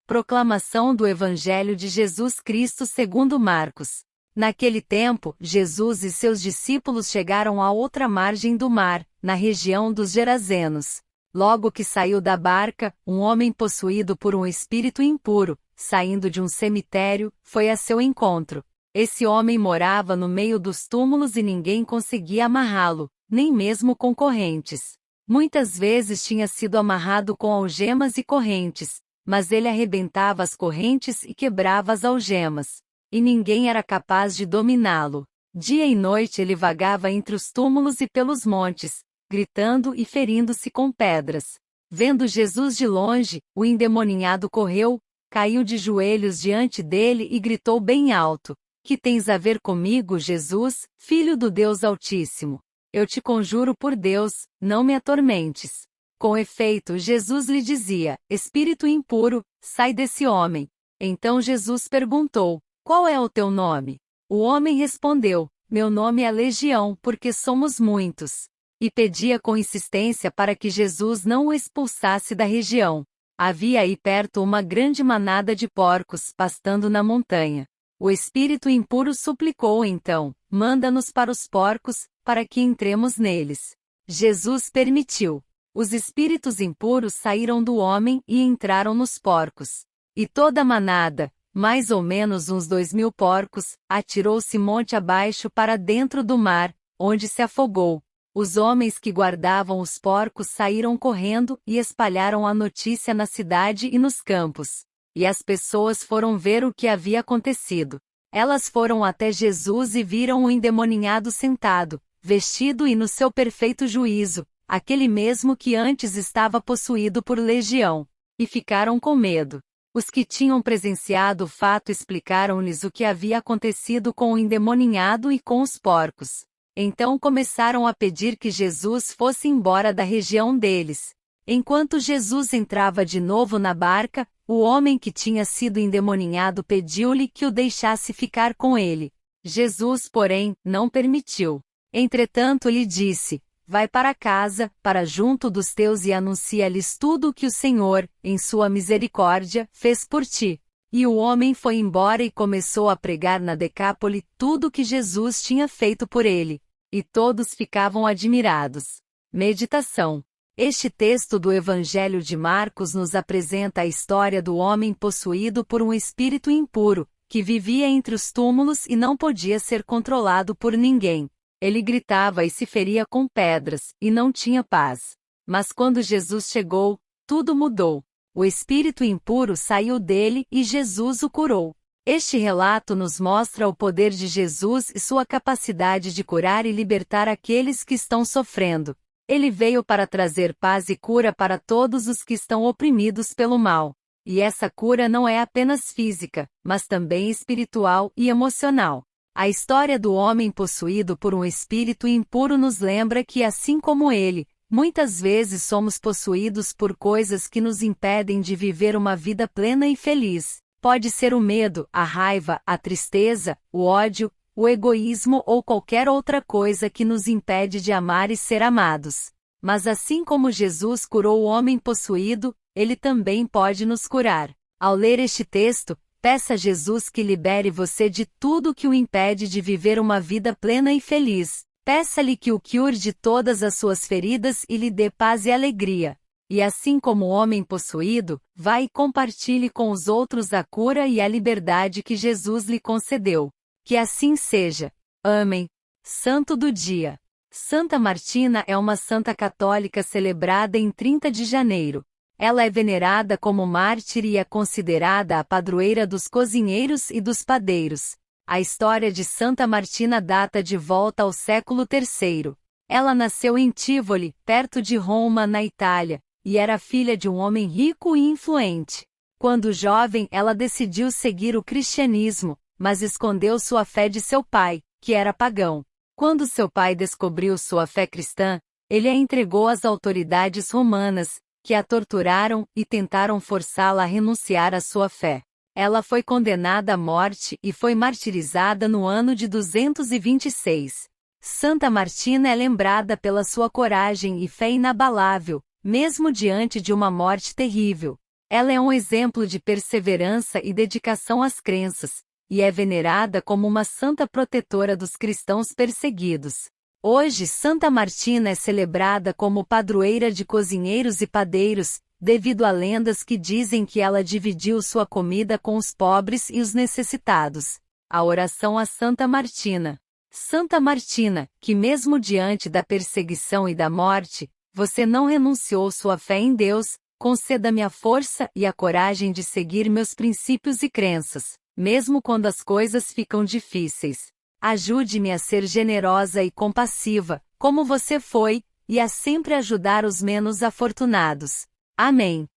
Proclamação do Evangelho de Jesus Cristo segundo Marcos. Naquele tempo, Jesus e seus discípulos chegaram à outra margem do mar, na região dos Gerazenos. Logo que saiu da barca, um homem possuído por um espírito impuro, saindo de um cemitério, foi a seu encontro. Esse homem morava no meio dos túmulos e ninguém conseguia amarrá-lo, nem mesmo com correntes. Muitas vezes tinha sido amarrado com algemas e correntes, mas ele arrebentava as correntes e quebrava as algemas. E ninguém era capaz de dominá-lo. Dia e noite ele vagava entre os túmulos e pelos montes, gritando e ferindo-se com pedras. Vendo Jesus de longe, o endemoninhado correu, caiu de joelhos diante dele e gritou bem alto: "Que tens a ver comigo, Jesus, Filho do Deus Altíssimo? Eu te conjuro por Deus, não me atormentes." Com efeito, Jesus lhe dizia: "Espírito impuro, sai desse homem." Então Jesus perguntou: "Qual é o teu nome?" O homem respondeu: "Meu nome é Legião, porque somos muitos." E pedia com insistência para que Jesus não o expulsasse da região. Havia aí perto uma grande manada de porcos pastando na montanha. O espírito impuro suplicou então: "Manda-nos para os porcos, para que entremos neles." Jesus permitiu. Os espíritos impuros saíram do homem e entraram nos porcos. E toda a manada, mais ou menos uns 2.000 porcos, atirou-se monte abaixo para dentro do mar, onde se afogou. Os homens que guardavam os porcos saíram correndo e espalharam a notícia na cidade e nos campos. E as pessoas foram ver o que havia acontecido. Elas foram até Jesus e viram o endemoninhado sentado, vestido e no seu perfeito juízo, aquele mesmo que antes estava possuído por legião. E ficaram com medo. Os que tinham presenciado o fato explicaram-lhes o que havia acontecido com o endemoninhado e com os porcos. Então começaram a pedir que Jesus fosse embora da região deles. Enquanto Jesus entrava de novo na barca, o homem que tinha sido endemoninhado pediu-lhe que o deixasse ficar com ele. Jesus, porém, não permitiu. Entretanto lhe disse: "Vai para casa, para junto dos teus e anuncia-lhes tudo o que o Senhor, em sua misericórdia, fez por ti." E o homem foi embora e começou a pregar na Decápole tudo o que Jesus tinha feito por ele. E todos ficavam admirados. Meditação. Este texto do Evangelho de Marcos nos apresenta a história do homem possuído por um espírito impuro, que vivia entre os túmulos e não podia ser controlado por ninguém. Ele gritava e se feria com pedras, e não tinha paz. Mas quando Jesus chegou, tudo mudou. O espírito impuro saiu dele e Jesus o curou. Este relato nos mostra o poder de Jesus e sua capacidade de curar e libertar aqueles que estão sofrendo. Ele veio para trazer paz e cura para todos os que estão oprimidos pelo mal. E essa cura não é apenas física, mas também espiritual e emocional. A história do homem possuído por um espírito impuro nos lembra que, assim como ele, muitas vezes somos possuídos por coisas que nos impedem de viver uma vida plena e feliz. Pode ser o medo, a raiva, a tristeza, o ódio, o egoísmo ou qualquer outra coisa que nos impede de amar e ser amados. Mas assim como Jesus curou o homem possuído, ele também pode nos curar. Ao ler este texto, peça a Jesus que libere você de tudo que o impede de viver uma vida plena e feliz. Peça-lhe que o cure de todas as suas feridas e lhe dê paz e alegria. E assim como o homem possuído, vá e compartilhe com os outros a cura e a liberdade que Jesus lhe concedeu. Que assim seja. Amém. Santo do Dia. Santa Martina é uma santa católica celebrada em 30 de janeiro. Ela é venerada como mártir e é considerada a padroeira dos cozinheiros e dos padeiros. A história de Santa Martina data de volta ao século III. Ela nasceu em Tivoli, perto de Roma, na Itália, e era filha de um homem rico e influente. Quando jovem, ela decidiu seguir o cristianismo, mas escondeu sua fé de seu pai, que era pagão. Quando seu pai descobriu sua fé cristã, ele a entregou às autoridades romanas, que a torturaram e tentaram forçá-la a renunciar à sua fé. Ela foi condenada à morte e foi martirizada no ano de 226. Santa Martina é lembrada pela sua coragem e fé inabalável, mesmo diante de uma morte terrível. Ela é um exemplo de perseverança e dedicação às crenças, e é venerada como uma santa protetora dos cristãos perseguidos. Hoje, Santa Martina é celebrada como padroeira de cozinheiros e padeiros, devido a lendas que dizem que ela dividiu sua comida com os pobres e os necessitados. A oração a Santa Martina. Santa Martina, que mesmo diante da perseguição e da morte, você não renunciou sua fé em Deus, conceda-me a força e a coragem de seguir meus princípios e crenças, mesmo quando as coisas ficam difíceis. Ajude-me a ser generosa e compassiva, como você foi, e a sempre ajudar os menos afortunados. Amém.